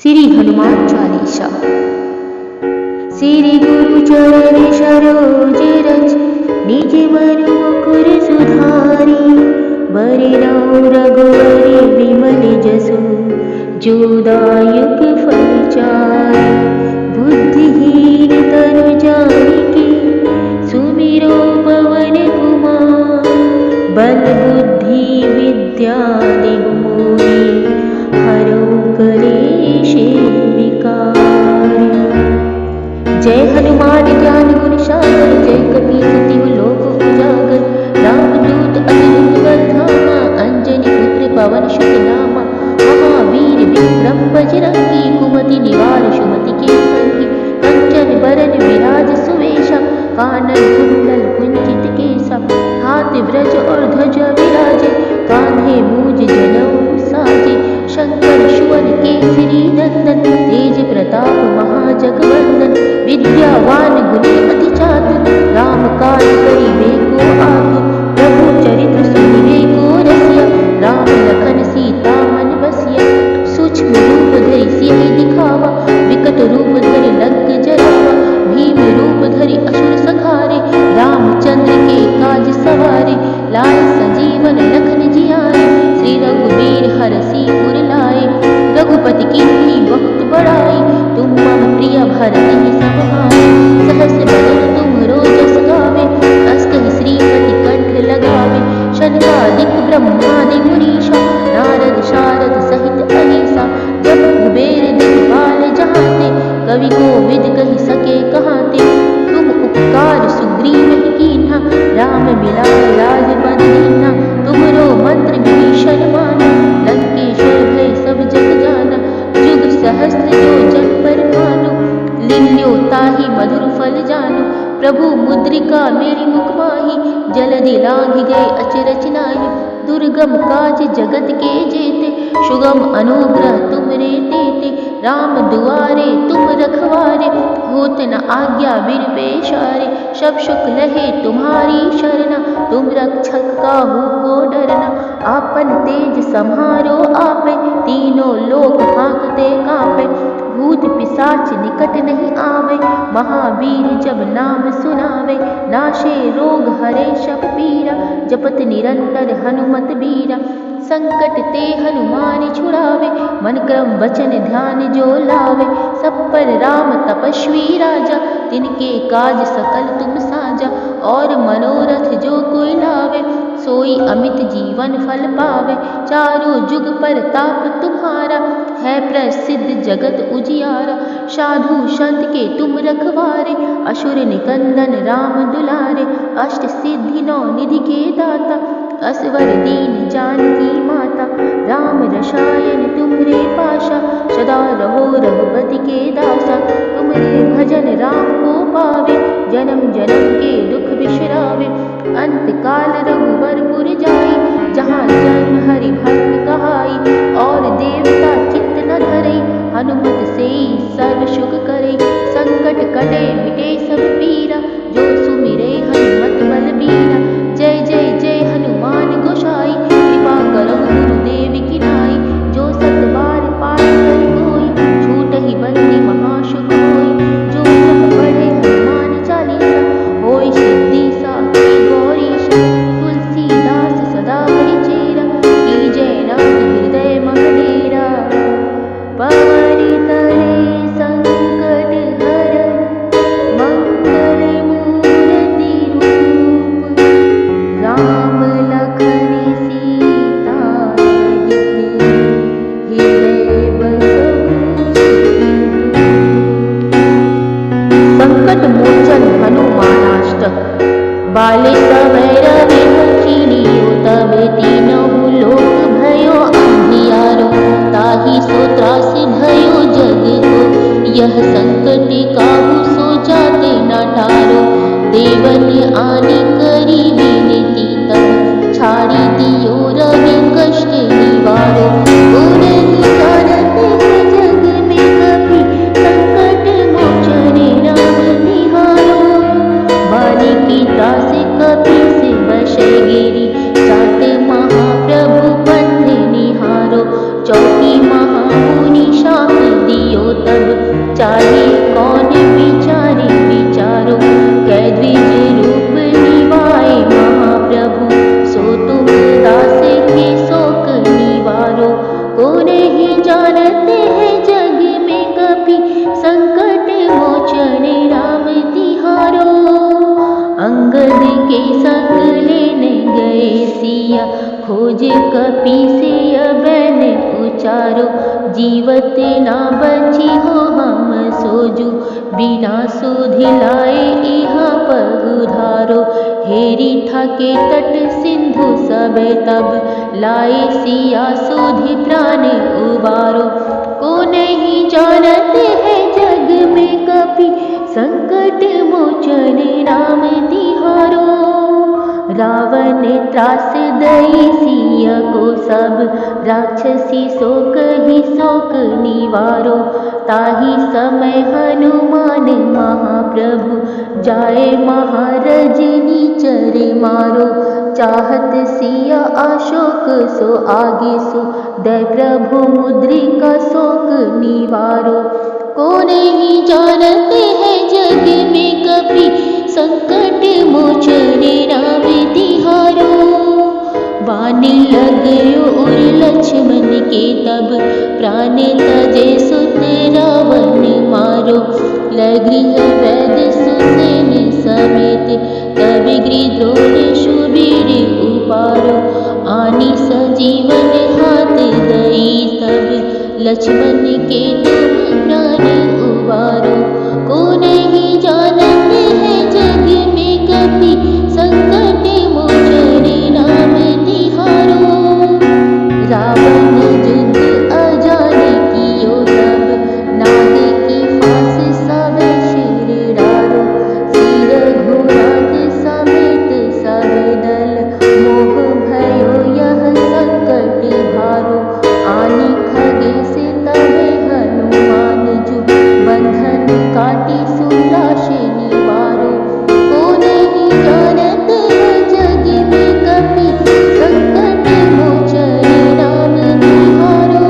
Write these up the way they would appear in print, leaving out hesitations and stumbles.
श्री हनुमान चालीसा। श्री गुरु चरण सरोज रज, निज मन मुकुर सुधारी। बरे राम रघुवरी विमल जसु, जो दायक फल चारि। बुद्धिहीन तनु जानिके, सुमिरो पवन कुमार। बल बुद्धि विद्या देहु मोहि, हरौ कलेश विकार। जय हनुमान ज्ञान गुण सागर, जय कपीस तिहु लोक उजागर। रामदूत अतुलित बल धामा, अंजनी पुत्र पवन सुत नामा। महावीर विक्रम बजरंगी, कुमति निवार सुमति के संगी। कंचन बरन विराज सुवेशा, कानन कुंडल कुंचित केसा। हाथ ब्रज और ध्वजा विराजे, कान्धे मूज जनेऊ साजे। शंकर सुवन केसरी नंदन, तेज प्रताप महाजगवंदन। विद्यावान गुणी अति चातुर, राम काज करिबे को आतुर। प्रभु चरित्र सुनिबे को रसिया, राम लखन सीता मन बसिया। सूक्ष्म रूप धरि सियहि दिखावा, विकट रूप धरि लंक जरावा। भीम रूप धरि असुर संहारे, रामचंद्र के काज सवारे। लाए संजीवन लखन जियाए, श्री रघुवीर हरषि उर लाए। रघुपति कीन्ही बहुत बड़ाई, तुम मम प्रिय भरत सम भाई। सहस बदन तुम्हरो जस गावे, अस कहि श्रीपति कंठ लगावे। शन्मादिक ब्रह्मादि मुनीषा, नारद शारद सहित अहीसा। जब कुबेर दिखपाल जहाते, कवि कोविद कहि सके कहाते। तुम उपकार सुग्रीव ही कीन्हा, राम मिलाए राजपद दीन्हा। तुमरो मंत्र विभीषण माना, लंकेश्वर भय सब जग जाना। जुग सहस्त्र जो जन पर भानु, लील्यो ताहि मधुर फल जानु। प्रभु मुद्रिका मेरी मुख माही, जलधि लांघि गए अचरज नाहि। दुर्गम काज जगत के जेते, सुगम अनुग्रह तुमरे तेते। राम दुआरे तुम रखवारे, होत न आज्ञा बिन पैसारे। सब सुख लहे तुम्हारी शरणा, तुम रक्षक काहू को डरना। आपन तेज सम्हारो आपे, तीनों लोक हाँकते कांपे। भूत पिशाच निकट नहीं आवे, महावीर जब नाम सुनावे। नाशे रोग हरे सब पीरा, जपत निरंतर हनुमत बीरा। संकट ते हनुमान छुड़ावे, मन क्रम वचन ध्यान जो लावे। सब पर राम तपस्वी राजा, तिनके काज सकल तुम साजा। और मनोरथ जो कोई लावे, सोई अमित जीवन फल पावे। चारों जुग पर ताप तुम्हारा, है प्रसिद्ध जगत उजियारा। साधु संत के तुम रखवारे, असुर निकंदन राम दुलारे। अष्ट सिद्धि नौ निधि के दाता, असवर दीन जानकी माता। राम रसायन तुम्हरे पाशा, सदा रहो रघुपति के दासा। तुम्हारे भजन राम को पावे, जन्म जन्म के दुख बिसरावे। अंत काल रघुवर पुर जाई, जहाँ जन हरि भक्त कहाई। और देवता चित्त न धरे, हनुमत से सर्व सुख करे। संकट कटे मिटे सब पीरा, जो सुमिरे हनुमत बलबीरा। जय जय जय हनुमान गोसाई, कृपा करो गुरुदेव की नाई। जो सत बार पाठ कर कोई, छूटहि बंदी महासुख होई। जो जप पढ़े हनुमान चालीसा, होय सिद्धि साखी गौरीशा। तुलसीदास सदा हरि चेरा, कीजय नाथ हृदय मह डेरा। पवन तनय संकट हरन, मंगल मूर्ति रूप। राम लखन सीता सहित, हृदय बसहु सुखी। संकट मोचन हनुमानाष्टक। बाले समय रवि कीनियो, तब तीनहु लोक भयो अंधियारो। ताहि सो त्रासि भयो जग को, यह संकट काहू सो जाते न टारो। देवन आनि करी विनती तब, छाड़ी दियो रवि कष्ट निवारो। गुरनि जानत है जग में कपि, संकट मोचन राम निहारो। बाली की दास कपीस बसै गिरि, जात महाप्रभु पंथ निहारो। चौकी महामुनि शाप दी चाहे कौन विचारे विचारो, कै द्विज रूप निभाए महाप्रभु, सो तुम दास के शोक निवारो। को नहीं जानते हैं जग में कभी, संकट मोचन राम तिहारो। अंगद के संग लेने गए सिया, खोज कपि से बैन उचारो। जीवत ना बची हो हम सोजू, बिना सुध लाए यहाँ पगुधारो। हेरी था के तट सिंधु सब तब, लाए सिया सुध प्राण उबारो। को नहीं जानते हैं जग में कभी, संकट मोचन राम तिहारो। रावण त्रास दई सिया को सब, राक्षसी शोक ही शोक निवारो। ताही समय हनुमान महाप्रभु, जाए महारजनी चरे मारो। चाहत सिया अशोक सो आगे सो, दय प्रभु मुद्रिका शोक निवारो। को नहीं जानते हैं जग में कभी, संकट मोचन राम तिहारो। बानी लगयो उर लक्ष्मण के तब, प्राण तजे सुत रावण मारो। लगृह वैद्य सुसेन समेत, तब गृद्रोण सुबीर उपारो। आनी सजीवन हाथ दई तब, लक्ष्मण के तुम प्राण उबारो। को नहीं जानते हैं जग में कभी, संकट मोचन राम तिहारो। रावण युद्ध अजान कियो तब, नाग की फांस सब शिर डारो। सिर घोरात समेत सब दल, मोह भयो यह संकट भारो। आनी खगेश तब हनुमान जु, बंधन काटी सुलाश निवारो। को नहीं जानते हैं जग में कभी, संकट मोचन राम तिहारो।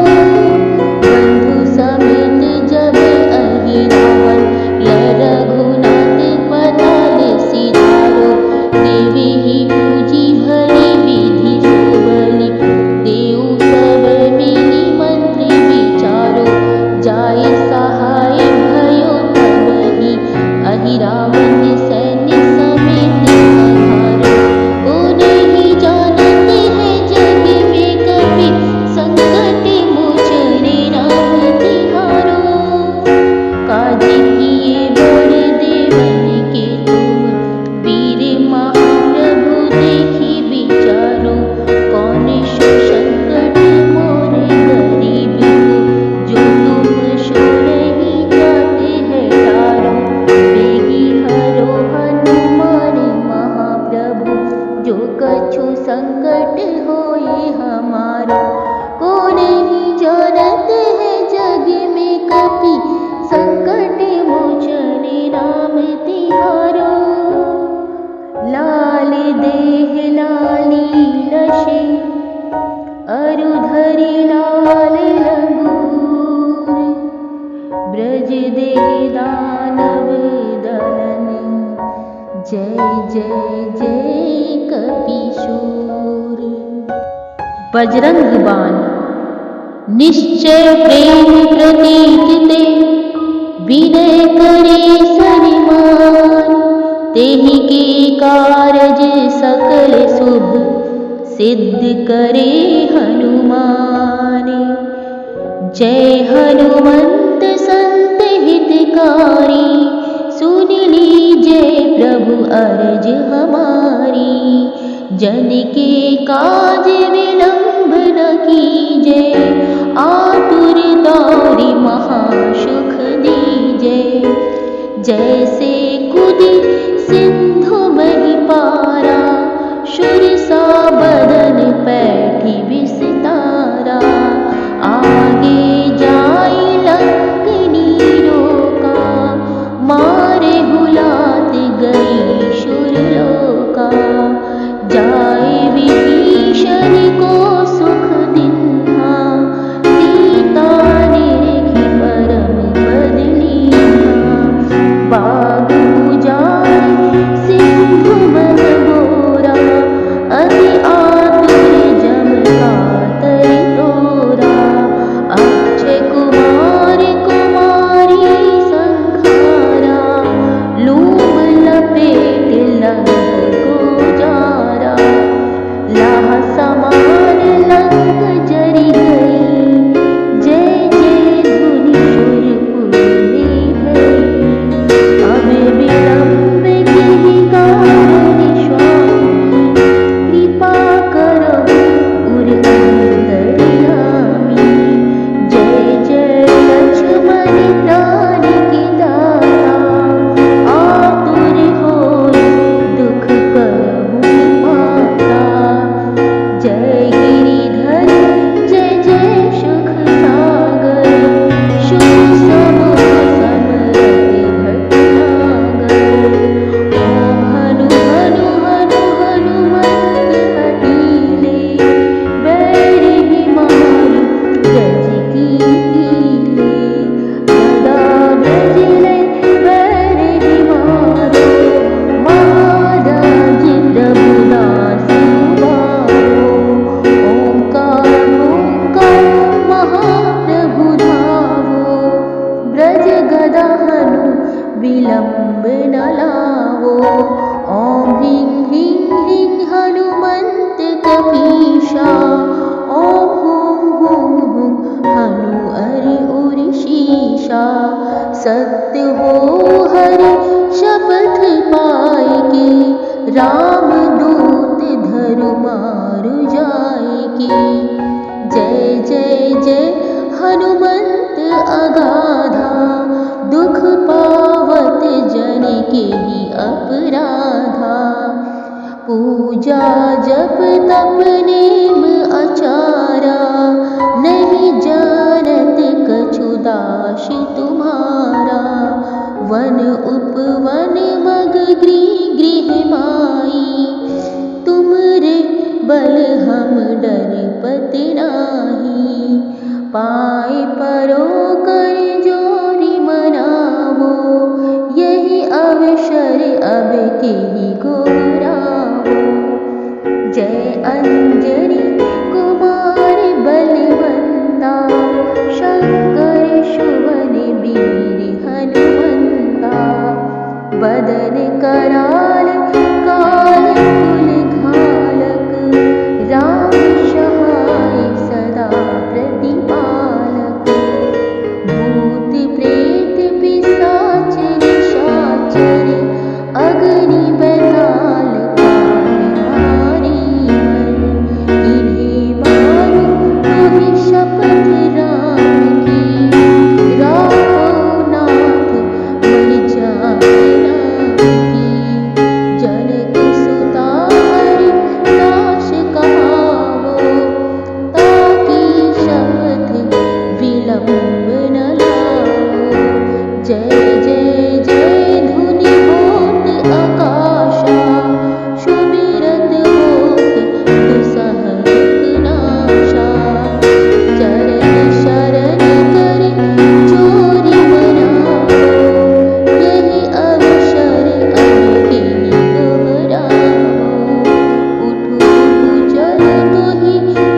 बंधु समेत जब अहि रावण, लय रघुनाथ पताल सिधारो। देवी ही पूजी भली विधि सुबली, देऊ सब मिली मंत्र विचारो। जाय सहाय भयो तबहि, अहि रावण सैन्य समेत संहारो। को नहीं जानते हैं जग में कभी, संकट मोचन राम तिहारो। काज किए बड़ देवन के तुम, वीर महाप्रभु देखी विचारो। कौन सो संकट मोर गरीब को, जो तुम सो नहीं जाते हैं तारो। बेगी हरो हनुमान महाप्रभु, जो कछु संकट होए हमारो। को नहीं जानते हैं जग में कभी, संकट मोचन राम तिहारो। लाल देह लाली लशे, अरुधरि लाल लंगूर। ब्रज देह दानव दलन, जय जय जय कपीशूर। बजरंग बाण निश्चय प्रेम प्रतीक ते, विनय करे सरिमान। तेहि के कारज सकल शुभ, सिद्ध करे हनुमान। जय हनुमंत संत हितकारी, सुन लीजय प्रभु अरज हमारी। जन के काज विलंब न कीजय, आतुर दौरी महासुख दीजय। जैसे कुदी सिंधु बहि पारा, शुरसा बदन पैठी विस्तारा। आगे जाई लंकनी रोका, मारे हुलात गई शुरलोका। जाए विभीषण को सुख दिन्हा, सीता निरखी परम पद विलम्ब न लावो। ॐ ह्रीं ह्रीं ह्रीं हनुमन्त कपीशा। ॐ हुं हुं हुं हनु अरि उरि शीशा। सत्य हो हरि शपथ पाए के, राम दूत धरु मारु जाए के। जय जय जय हनुमंत अगाधा, दुख पावत जन के ही अपराधा। पूजा जप तप नेम आचारा, नहीं जानत कछु दास तुम्हारा। वन उपवन मग गृह गृह माई, तुमरे बल हम डरपति नाही। पाए परो कर जोरी मनावो, यही अवसर अब के ही घोरावो। जय अंजनी कुमार बलवंता, शंकर सुवन वीर हनुमंता। बदन कराल काल कुल घालक, राम सहाय सदा प्रतिपालक। भूत प्रेत पिशाच निशाचर, अग्नि बेताल काल मारी हर। इन्हें मारो तुहि शपथ राम की, राहो नाथ मर जाए नाम की। जनक सुता हरि दास कहावो, ताकि शपथ विलम्ब न लावो। जय जय जय धुनि होत आकाशा, सुमिरत होत दुसहत नाशा। चरण शरण कर जोरी मनावो, यही अवसर अब के ही दोहरावो। उठु उठु चल तुहि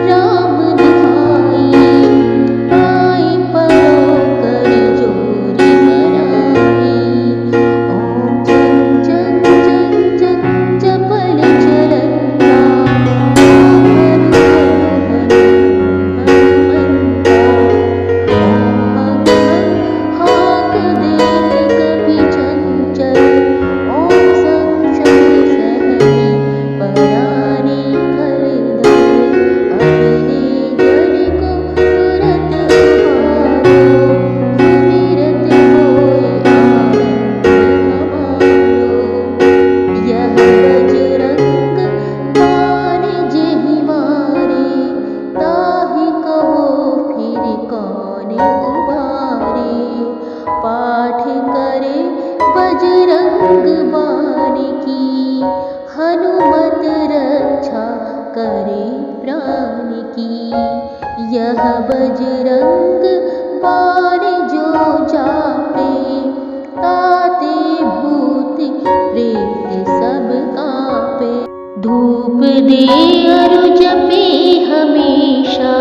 राम दुहाई, पाए परो कर जोरी मनाई। ओम जं जं जं जं जपल चलंता, ओम हनु हनु हनुमंता। ओम हं हं हाक देत कपि चंचल, ओम सं सं सहनी परानी खलदल। अपने जन को तुरत उबारो, सुमिरत होय आनंद हमारो। यह बजरंग बाण जेहि मारे, ताहि कहो फिर कौन उबारे। पाठ करे बजरंग बाण की, हनुमत रक्षा करे प्राण की। यह बजरंग बाण जो जापे, ताते भूत प्रेत सब कांपे। धूप दे अरु जपे हमेशा,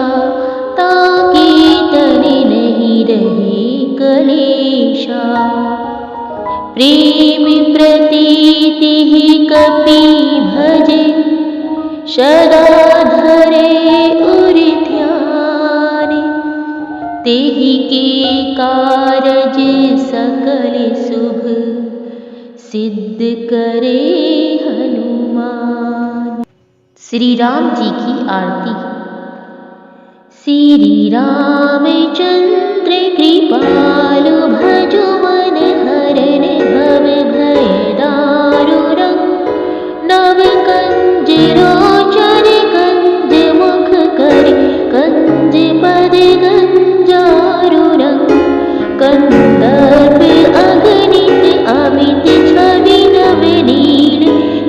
ताकि तन नहीं रहे कलेशा। प्रेम प्रतीति ही कपि भजे, सदा धरे उर ध्यान। तेहि के कारज सकल शुभ, सिद्ध करे हनुमान। श्री राम जी की आरती। श्री रामचंद्र कृपालु, भजो मन हरन भव भय दारुरं। नव कंज रोचन कंज मुख कर, कंज पद गंजारुरं। कंदर्प अगणित अमित छवि नव नील,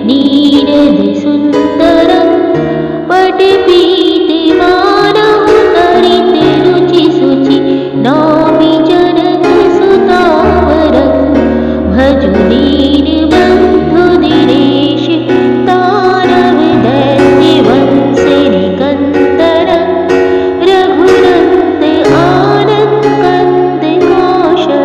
नीरद सुंदरं। पट पीत मानव तरित रुचि सुचि, नौमि जनक सुतावरं। भजु दीन बंधु दिनेश, दानव दैत्य वंश निकंदनं। रघुनंद आनंद कंद कौशल,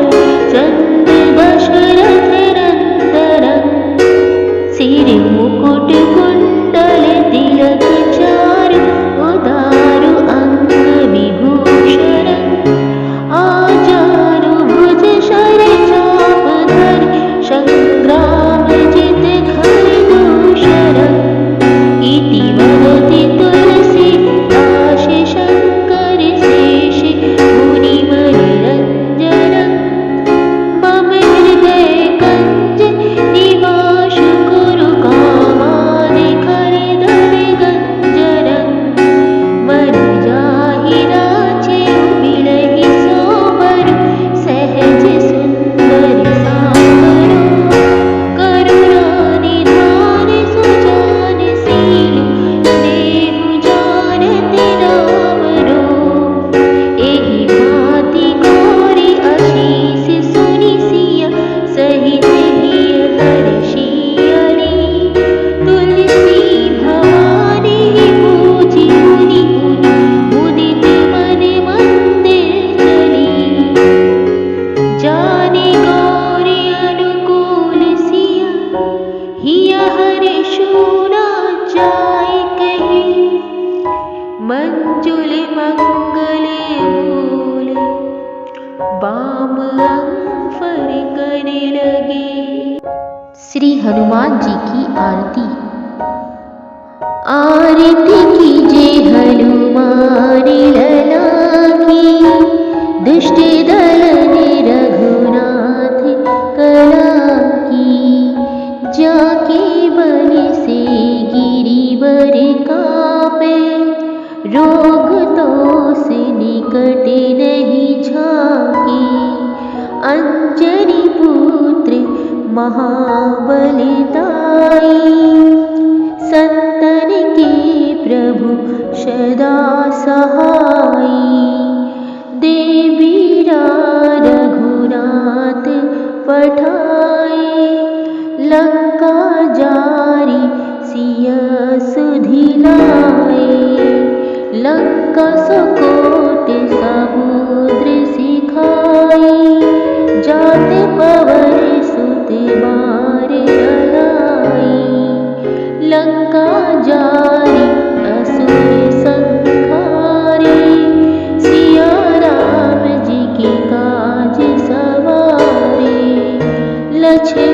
बाम अंफर करने लगे। श्री हनुमान जी की आरती। आरती कीजिए हनुमान लला की, दुष्ट दल ने रघुनाथ कला की। जाके बन से गिरिवर कापे, रोग तो से निकट नहीं झाके। अंजनी पुत्र महाबलदाई, संतन के प्रभु सदा सहाई। देवीरा रघुनाथ पठाए, लंका जारी सिया सुधिलाए। लंका सकोट समुद्र सिखाई, जाते पवन सुत बार अलाई। लंका जारी असुर संहारे, सिया राम जी के काज सवारे। लक्ष्मण